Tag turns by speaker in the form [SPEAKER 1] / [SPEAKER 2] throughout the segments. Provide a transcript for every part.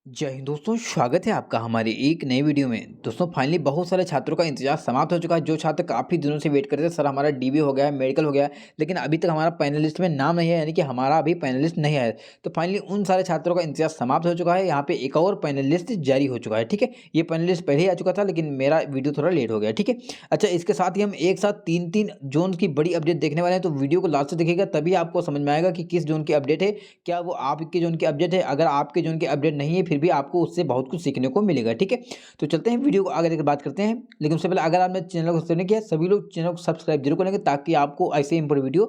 [SPEAKER 1] जय हिंद दोस्तों, स्वागत है आपका हमारी एक नई वीडियो में। दोस्तों फाइनली बहुत सारे छात्रों का इंतजार समाप्त हो चुका है। जो छात्र काफ़ी दिनों से वेट करते थे, सर हमारा डीबी हो गया है, मेडिकल हो गया है, लेकिन अभी तक हमारा पैनलिस्ट में नाम नहीं है, यानी कि हमारा अभी पैनलिस्ट नहीं आया। तो फाइनली उन सारे छात्रों का इंतजार समाप्त हो चुका है। यहाँ पे एक और पैनलिस्ट जारी हो चुका है। ठीक है, ये पैनलिस्ट पहले ही आ चुका था, लेकिन मेरा वीडियो थोड़ा लेट हो गया। ठीक है, अच्छा, इसके साथ ही हम एक साथ तीन तीन जोन की बड़ी अपडेट देखने वाले हैं। तो वीडियो को लास्ट से देखिएगा, तभी आपको समझ में आएगा कि किस जोन की अपडेट है, क्या वो आपके जोन की अपडेट है। अगर आपके जोन की अपडेट नहीं है, फिर भी आपको उससे बहुत कुछ सीखने को मिलेगा। ठीक है, तो चलते हैं वीडियो को आगे देकर बात करते हैं। लेकिन उससे पहले अगर आपने चैनल को सब्सक्राइब नहीं किया, सभी लोग चैनल को सब्सक्राइब जरूर करेंगे, ताकि आपको ऐसे important video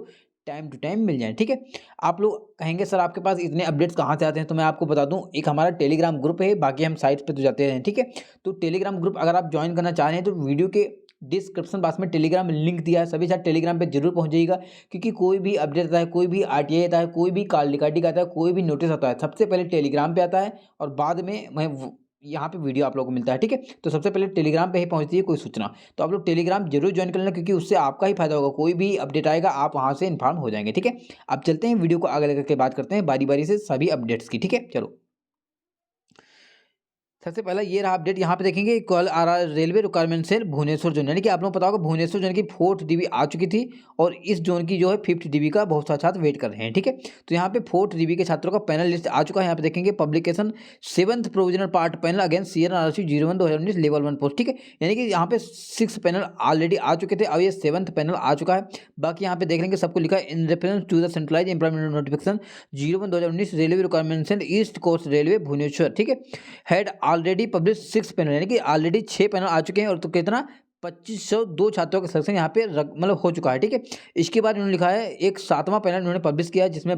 [SPEAKER 1] time to time मिल जाए। ठीक है, आप लोग कहेंगे सर आपके पास इतने अपडेट्स कहाँ से आते हैं, तो मैं आपको बता दूं, एक हमारा टेलीग्राम ग्रुप है, बाकी हम साइट पे तो जाते हैं। ठीक है, तो टेलीग्राम ग्रुप अगर आप ज्वाइन करना चाह रहे हैं तो वीडियो के डिस्क्रिप्शन बॉक्स में टेलीग्राम लिंक दिया है। सभी साथ टेलीग्राम पे जरूर पहुंच जाइएगा, क्योंकि कोई भी अपडेट आता है, कोई भी आरटीआई आता है, कोई भी कॉल रिकॉर्डिंग आता है, कोई भी नोटिस आता है, सबसे पहले टेलीग्राम पे आता है और बाद में मैं यहाँ पे वीडियो आप लोगों को मिलता है। ठीक है, तो सबसे पहले टेलीग्राम पे ही पहुंचती है कोई सूचना, तो आप लोग टेलीग्राम जरूर ज्वाइन कर लेना, क्योंकि उससे आपका ही फायदा होगा। कोई भी अपडेट आएगा आप वहाँ से इन्फॉर्म हो जाएंगे। ठीक है, अब चलते हैं वीडियो को आगे लेकर के बात करते हैं बारी बारी से सभी अपडेट्स की। ठीक है, चलो सबसे पहला ये रहा अपडेट। यहाँ पे देखेंगे कल आ रहा है रेलवे रिक्वायरमेंट से भुवनेश्वर जोन, यानी कि आप लोगों को पता होगा भुवनेश्वर जोन की 4th डीबी आ चुकी थी और इस जोन की जो है 5th डीबी का बहुत सारे छात्र वेट कर रहे हैं। ठीक है, तो यहाँ पे 4th डीबी के छात्रों का पैनल लिस्ट आ चुका है। यहाँ पे देखेंगे publication 7th provisional part panel against CNRC 01/2019 level 1 post. ठीक है, यानी कि यहाँ पे 6 पैनल ऑलरेडी आ चुके थे, अब ये 7th पैनल आ चुका है। बाकी यहाँ पे देख लेंगे सबको लिखा है in reference to the centralize employment notification 01/2019 railway requirement east coast railway Bhubaneswar. ठीक है, हैड ऑलरेडी पब्लिश 6 पैनल, यानी कि ऑलरेडी 6 पैनल आ चुके हैं और तो कितना 2502 छात्रों का सिलेक्शन यहाँ पे मतलब हो चुका है। ठीक है, इसके बाद इन्होंने लिखा है एक 7वां पैनल इन्होंने पब्लिश किया है, जिसमें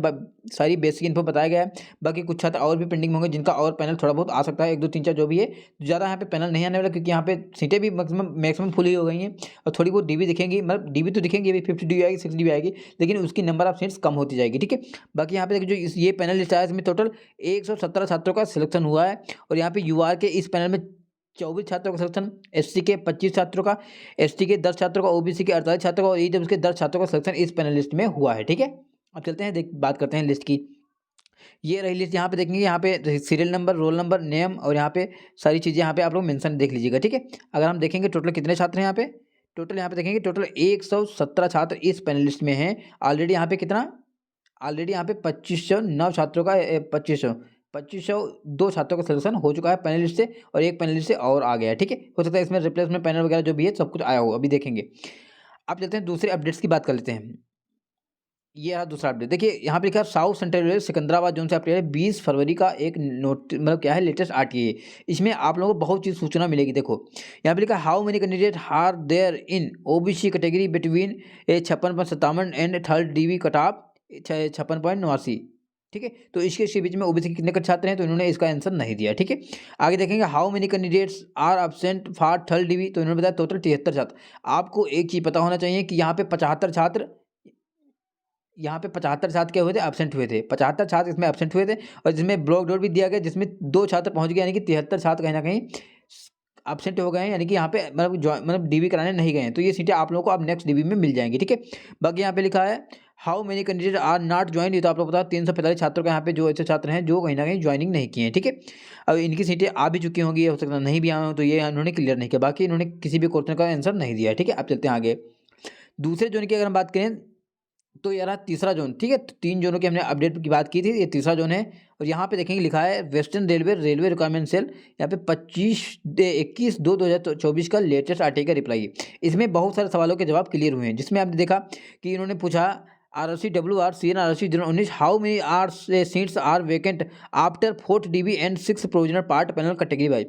[SPEAKER 1] सारी बेसिक इन्फो बताया गया है। बाकी कुछ छात्र और भी पेंडिंग होंगे, जिनका और पैनल थोड़ा बहुत आ सकता है, 1 2 3 4 जो भी है। ज़्यादा यहाँ पे पैनल नहीं आने वाला, क्योंकि यहाँ पे सीटें भी मैक्सिमम फुल ही हो गई हैं और थोड़ी बहुत डीबी दिखेंगी, मतलब डीबी तो दिखेंगी, अभी 50 डीबी आएगी, 60 डीबी आएगी, लेकिन उसकी नंबर ऑफ सीट्स कम होती जाएगी। ठीक है, बाकी यहाँ पे देखिए जो ये पैनल लिस्ट आया है, इसमें टोटल 117 छात्रों का सिलेक्शन हुआ है और यहाँ पे यूआर के इस पैनल में 24 छात्रों का सिलेक्शन, एससी के 25 छात्रों का, एसटी के 10 छात्रों का, ओबीसी के 48 छात्रों का और ईडब्ल्यूएस के 10 छात्रों का सिलेक्शन इस पैनल लिस्ट में हुआ है। ठीक है, अब चलते हैं बात करते हैं लिस्ट की। ये रही लिस्ट। यहाँ पे देखेंगे, यहाँ पे serial number, roll number, name और यहाँ पे सारी चीज़ें यहाँ पे आप लोग मेंशन देख लीजिएगा। ठीक है, अगर हम देखेंगे टोटल कितने छात्र हैं यहाँ पे, टोटल यहाँ पे देखेंगे टोटल 117 छात्र इस पैनल लिस्ट में हैं। ऑलरेडी यहाँ पे कितना, ऑलरेडी यहाँ पे 2509 छात्रों का 2502 छात्रों का सिलेक्शन हो चुका है पैनलिस्ट से, और एक पैनलिस्ट से और आ गया है। ठीक है, हो सकता है इसमें रिप्लेसमेंट पैनल वगैरह जो भी है सब कुछ आया हो, अभी देखेंगे। अब चलते हैं दूसरे अपडेट्स की बात कर लेते हैं। ये रहा दूसरा अपडेट। देखिए यहाँ पे लिखा है south central railway Secunderabad zone से अपडेट है 20 फरवरी का एक नोट, मतलब क्या है लेटेस्ट आरटीए। इसमें आप लोगों को बहुत चीज़ सूचना मिलेगी। देखो यहाँ पे लिखा है how many candidate are there in OBC category between 56.57 and 3rd DB cut off 56.89। ठीक है, तो इसके बीच में ओबीसी के कितने छात्र हैं, तो इन्होंने इसका आंसर नहीं दिया। ठीक है, आगे देखेंगे how many candidates are absent for 3rd DB, तो इन्होंने बताया टोटल 73 छात्र। आपको एक चीज़ पता होना चाहिए कि यहाँ पे 75 छात्र, यहाँ पे 75 छात्र क्या हुए थे, एब्सेंट हुए थे। 75 छात्र इसमें एब्सेंट हुए थे और जिसमें ब्लॉक डोर भी दिया गया, जिसमें 2 छात्र पहुंच गए, यानी कि 73 छात्र कहीं ना कहीं एब्सेंट हो गए हैं, यानी कि यहाँ पे मतलब डीबी कराने नहीं गए हैं। तो ये सीटें आप लोगों को अब नेक्स्ट डीबी में मिल जाएंगी। ठीक है, बाकी यहाँ पे लिखा है how many candidate are not join, ये तो आप लोग बता 345 छात्रों का यहाँ पे जो ऐसे छात्र हैं जो कहीं ना कहीं ज्वाइनिंग नहीं किए हैं। ठीक है, अब इनकी सीटें आ भी चुकी होंगी, हो सकता नहीं भी आए हों, तो ये इन्होंने क्लियर नहीं किया। बाकी इन्होंने किसी भी क्वेश्चन का आंसर नहीं दिया है। ठीक है, अब चलते हैं आगे। दूसरे जोन की अगर हम बात करें तो यार तीसरा जोन। ठीक है, तो 3 जोनों की हमने अपडेट की बात की थी, ये तीसरा जोन है। और यहाँ पे देखेंगे लिखा है western railway railway requirement cell, यहाँ पे 21/2/2024 का लेटेस्ट आरटीआई का रिप्लाई है। इसमें बहुत सारे सवालों के जवाब क्लियर हुए हैं, जिसमें आपने देखा कि इन्होंने पूछा RRCWR CNRC 019 how many are seats are vacant after 4th DB and 6 provisional part panel category wise.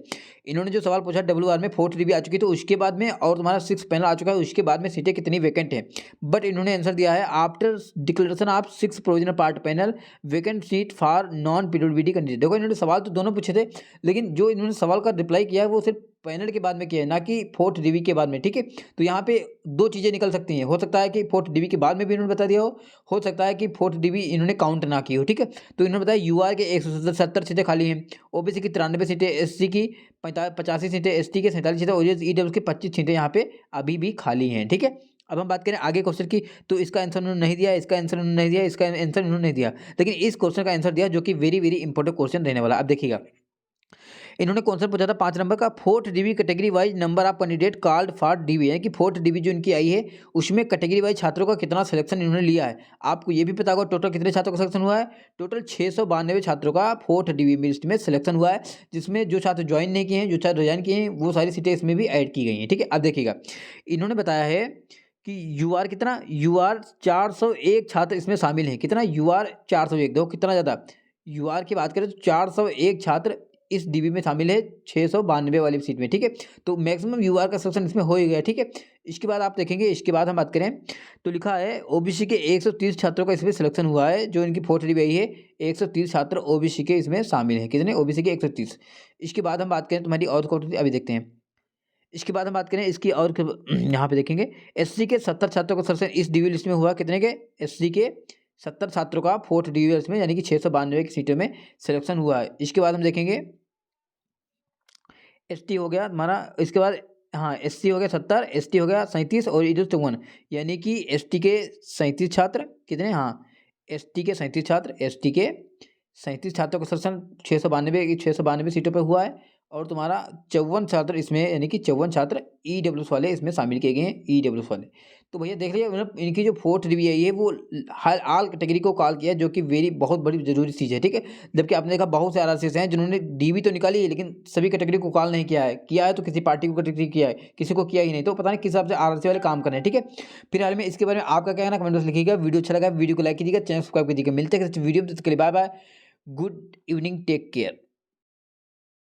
[SPEAKER 1] इन्होंने जो सवाल पूछा WR में 4th डीबी आ चुकी तो उसके बाद में, और तुम्हारा 6 पैनल आ चुका है उसके बाद में सीटें कितनी वैकेंट है। बट इन्होंने आंसर दिया है after declaration of 6 provisional part panel vacant seat for non PWD candidate. देखो इन्होंने सवाल तो दोनों पूछे थे, लेकिन जो इन्होंने सवाल का रिप्लाई किया है वो सिर्फ पैनल के बाद में किया है, ना कि 4th डीबी के बाद में। ठीक है, तो यहाँ पे 2 चीज़ें निकल सकती हैं, हो सकता है कि 4th डीबी के बाद में भी इन्होंने बता दिया हो सकता है कि 4th डीबी इन्होंने काउंट ना की हो। ठीक है, तो इन्होंने बताया यूआर के 170 सीटें खाली हैं, ओबीसी की 93 सीटें, एससी की 85 सीटें, एसटी के 47 सीटें और ईडब्ल्यूएस की 25 सीटें यहाँ पे अभी भी खाली हैं। ठीक है, अब हम बात करें आगे क्वेश्चन की, तो इसका आंसर उन्होंने नहीं दिया, इसका आंसर उन्होंने नहीं दिया, इसका आंसर उन्होंने नहीं दिया, लेकिन इस क्वेश्चन का आंसर दिया जो कि वेरी वेरी इंपॉर्टेंट क्वेश्चन रहने वाला। अब देखिएगा इन्होंने कौन सा पूछा था 5 नंबर का, 4th DB category wise number of candidate called for DB, यानी कि 4th DB जो इनकी आई है उसमें कैटेगरी वाइज छात्रों का कितना सिलेक्शन इन्होंने लिया है। आपको ये भी पता होगा टोटल कितने छात्रों का सिलेक्शन हुआ है, टोटल 692 छात्रों का 4th DB लिस्ट में सिलेक्शन हुआ है, जिसमें जो छात्र ज्वाइन नहीं किए हैं, जो छात्र रिजाइन किए हैं, वो सारी सीटें इसमें भी ऐड की गई हैं। ठीक है, अब देखिएगा इन्होंने बताया है कि UR कितना, UR 401 छात्र इसमें शामिल हैं। कितना, UR 401, देखो कितना ज़्यादा। UR की बात करें तो 401 छात्र इस DB में शामिल है 692 वाली सीट में। ठीक है, तो मैक्सिमम UR का सिलेक्शन इसमें हो ही गया। ठीक है, इसके बाद आप देखेंगे, इसके बाद हम बात करें तो लिखा है OBC के 130 छात्रों का इसमें सिलेक्शन हुआ है, जो इनकी 4th DB आई है 130 छात्र OBC के इसमें शामिल हैं। कितने, OBC के 130। इसके बाद हम बात करें तुम्हारी और कोटि, अभी देखते हैं। इसके बाद हम बात करें इसकी और यहाँ पे देखेंगे SC के 70 छात्रों का सिलेक्शन इस DB लिस्ट में हुआ। कितने के, SC के 70 छात्रों का 4th DB लिस्ट में, यानी कि 692 की सीटों में सिलेक्शन हुआ है। इसके बाद हम देखेंगे ST हो गया हमारा, इसके बाद हाँ SC हो गया 70, ST हो गया 37 और ED 54, यानी कि ST के 37 छात्र, कितने, हाँ ST के 37 छात्र, ST के 37 छात्रों का सिलेक्शन 692 सीटों पर हुआ है। और तुम्हारा 54 छात्र इसमें, यानी कि 54 छात्र EWS वाले इसमें शामिल किए गए हैं, EWS वाले। तो भैया देख लीजिए मतलब इनकी जो 4th DB आई है वो हर ऑल कैटेगरी को कॉल किया है, जो कि वेरी बहुत बड़ी जरूरी चीज़ है। ठीक है, जबकि आपने देखा बहुत से RRCs हैं जिन्होंने DB तो निकाली है लेकिन सभी कैटेगरी को कॉल नहीं किया है तो किसी पार्टी को कैटेगरी किया है, किसी को किया ही नहीं, तो पता नहीं किस हिसाब से RRC वाले काम कर रहे हैं। ठीक है, फिलहाल में इसके बारे में आपका क्या कहना कमेंट बॉक्स लिखिएगा। वीडियो अच्छा लगा वीडियो को लाइक कीजिएगा, चैनल सब्सक्राइब कीजिएगा। मिलते हैं किसी वीडियो में, तब तक के लिए bye bye, good evening, take care.